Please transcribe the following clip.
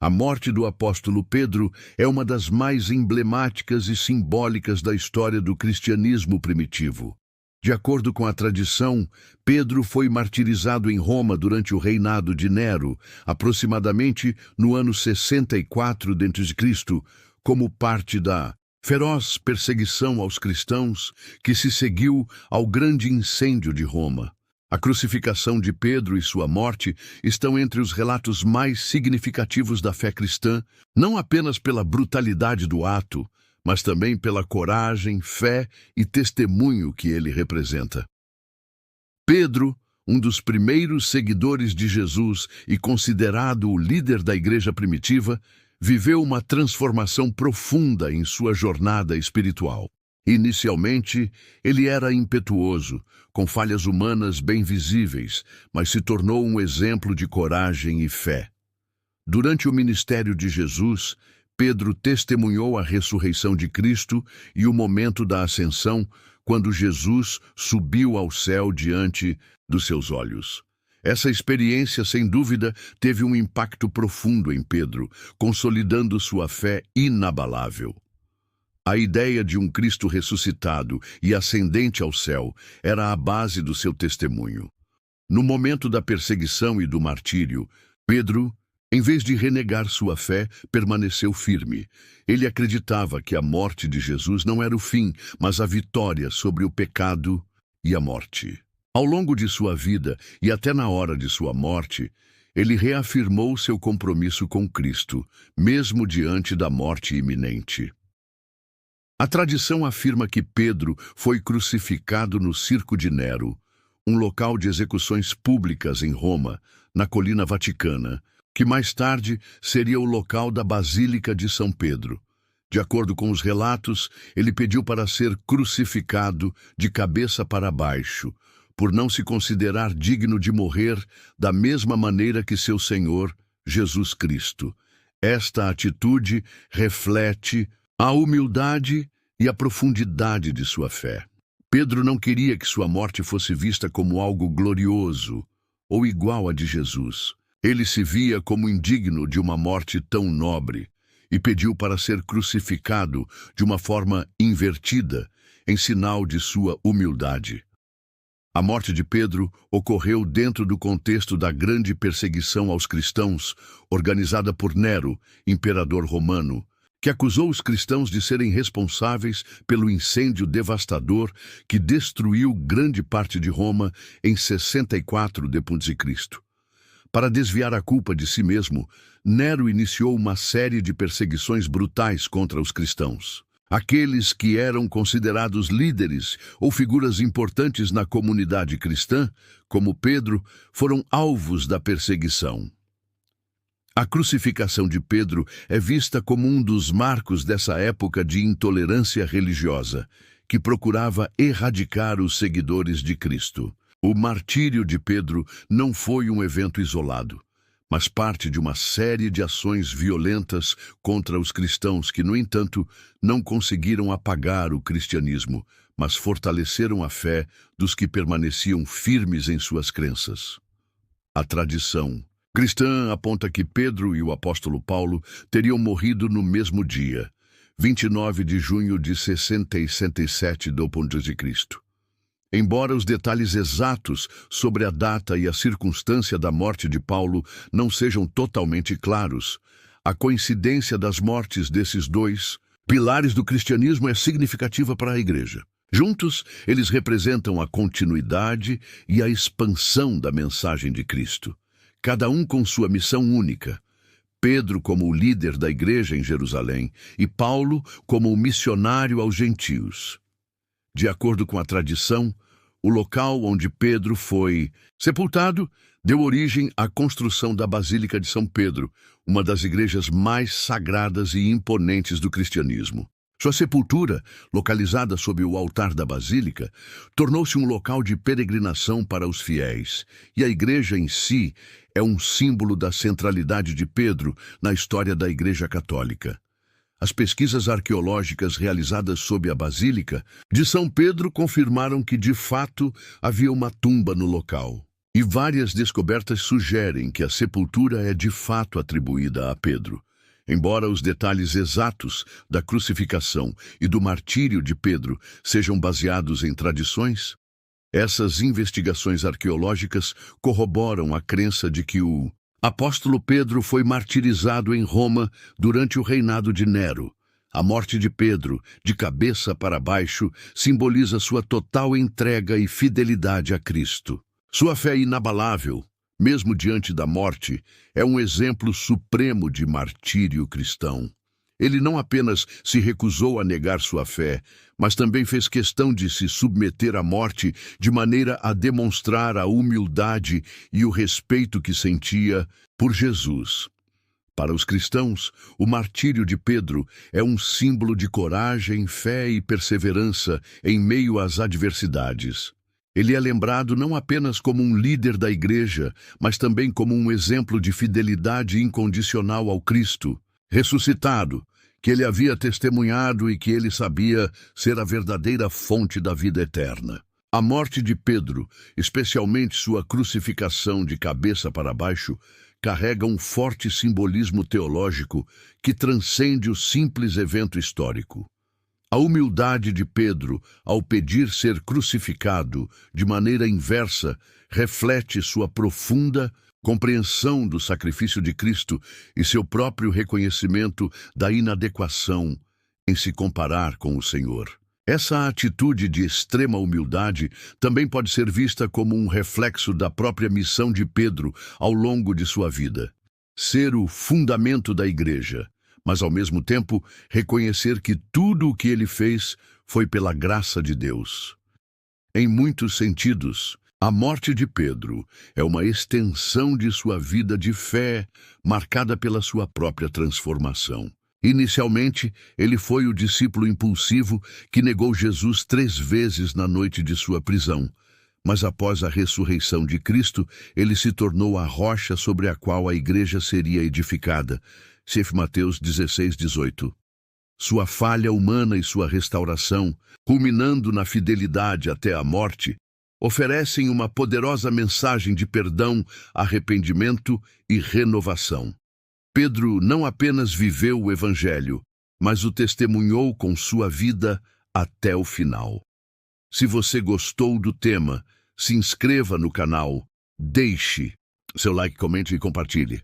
A morte do apóstolo Pedro é uma das mais emblemáticas e simbólicas da história do cristianismo primitivo. De acordo com a tradição, Pedro foi martirizado em Roma durante o reinado de Nero, aproximadamente no ano 64 d.C., como parte da feroz perseguição aos cristãos que se seguiu ao grande incêndio de Roma. A crucificação de Pedro e sua morte estão entre os relatos mais significativos da fé cristã, não apenas pela brutalidade do ato, mas também pela coragem, fé e testemunho que ele representa. Pedro, um dos primeiros seguidores de Jesus e considerado o líder da igreja primitiva, viveu uma transformação profunda em sua jornada espiritual. Inicialmente, ele era impetuoso, com falhas humanas bem visíveis, mas se tornou um exemplo de coragem e fé. Durante o ministério de Jesus, Pedro testemunhou a ressurreição de Cristo e o momento da ascensão, quando Jesus subiu ao céu diante dos seus olhos. Essa experiência, sem dúvida, teve um impacto profundo em Pedro, consolidando sua fé inabalável. A ideia de um Cristo ressuscitado e ascendente ao céu era a base do seu testemunho. No momento da perseguição e do martírio, Pedro, em vez de renegar sua fé, permaneceu firme. Ele acreditava que a morte de Jesus não era o fim, mas a vitória sobre o pecado e a morte. Ao longo de sua vida e até na hora de sua morte, ele reafirmou seu compromisso com Cristo, mesmo diante da morte iminente. A tradição afirma que Pedro foi crucificado no Circo de Nero, um local de execuções públicas em Roma, na Colina Vaticana, que mais tarde seria o local da Basílica de São Pedro. De acordo com os relatos, ele pediu para ser crucificado de cabeça para baixo, por não se considerar digno de morrer da mesma maneira que seu Senhor, Jesus Cristo. Esta atitude reflete a humildade e a profundidade de sua fé. Pedro não queria que sua morte fosse vista como algo glorioso ou igual à de Jesus. Ele se via como indigno de uma morte tão nobre e pediu para ser crucificado de uma forma invertida, em sinal de sua humildade. A morte de Pedro ocorreu dentro do contexto da grande perseguição aos cristãos, organizada por Nero, imperador romano, que acusou os cristãos de serem responsáveis pelo incêndio devastador que destruiu grande parte de Roma em 64 d.C. Para desviar a culpa de si mesmo, Nero iniciou uma série de perseguições brutais contra os cristãos. Aqueles que eram considerados líderes ou figuras importantes na comunidade cristã, como Pedro, foram alvos da perseguição. A crucificação de Pedro é vista como um dos marcos dessa época de intolerância religiosa, que procurava erradicar os seguidores de Cristo. O martírio de Pedro não foi um evento isolado, mas parte de uma série de ações violentas contra os cristãos que, no entanto, não conseguiram apagar o cristianismo, mas fortaleceram a fé dos que permaneciam firmes em suas crenças. A tradição cristã aponta que Pedro e o apóstolo Paulo teriam morrido no mesmo dia, 29 de junho de 67 d.C. Embora os detalhes exatos sobre a data e a circunstância da morte de Paulo não sejam totalmente claros, a coincidência das mortes desses dois pilares do cristianismo é significativa para a Igreja. Juntos, eles representam a continuidade e a expansão da mensagem de Cristo, cada um com sua missão única. Pedro como o líder da Igreja em Jerusalém e Paulo como o missionário aos gentios. De acordo com a tradição, o local onde Pedro foi sepultado deu origem à construção da Basílica de São Pedro, uma das igrejas mais sagradas e imponentes do cristianismo. Sua sepultura, localizada sob o altar da Basílica, tornou-se um local de peregrinação para os fiéis, e a igreja em si é um símbolo da centralidade de Pedro na história da Igreja Católica. As pesquisas arqueológicas realizadas sob a Basílica de São Pedro confirmaram que, de fato, havia uma tumba no local. E várias descobertas sugerem que a sepultura é de fato atribuída a Pedro. Embora os detalhes exatos da crucificação e do martírio de Pedro sejam baseados em tradições, essas investigações arqueológicas corroboram a crença de que o apóstolo Pedro foi martirizado em Roma durante o reinado de Nero. A morte de Pedro, de cabeça para baixo, simboliza sua total entrega e fidelidade a Cristo. Sua fé inabalável, mesmo diante da morte, é um exemplo supremo de martírio cristão. Ele não apenas se recusou a negar sua fé, mas também fez questão de se submeter à morte de maneira a demonstrar a humildade e o respeito que sentia por Jesus. Para os cristãos, o martírio de Pedro é um símbolo de coragem, fé e perseverança em meio às adversidades. Ele é lembrado não apenas como um líder da igreja, mas também como um exemplo de fidelidade incondicional ao Cristo ressuscitado, que ele havia testemunhado e que ele sabia ser a verdadeira fonte da vida eterna. A morte de Pedro, especialmente sua crucificação de cabeça para baixo, carrega um forte simbolismo teológico que transcende o simples evento histórico. A humildade de Pedro, ao pedir ser crucificado de maneira inversa, reflete sua profunda compreensão do sacrifício de Cristo e seu próprio reconhecimento da inadequação em se comparar com o Senhor. Essa atitude de extrema humildade também pode ser vista como um reflexo da própria missão de Pedro ao longo de sua vida. Ser o fundamento da igreja, mas ao mesmo tempo reconhecer que tudo o que ele fez foi pela graça de Deus. Em muitos sentidos, a morte de Pedro é uma extensão de sua vida de fé, marcada pela sua própria transformação. Inicialmente, ele foi o discípulo impulsivo que negou Jesus 3 vezes na noite de sua prisão. Mas após a ressurreição de Cristo, ele se tornou a rocha sobre a qual a igreja seria edificada. C.F. Mateus 16:18. Sua falha humana e sua restauração, culminando na fidelidade até a morte, oferecem uma poderosa mensagem de perdão, arrependimento e renovação. Pedro não apenas viveu o Evangelho, mas o testemunhou com sua vida até o final. Se você gostou do tema, se inscreva no canal, deixe seu like, comente e compartilhe.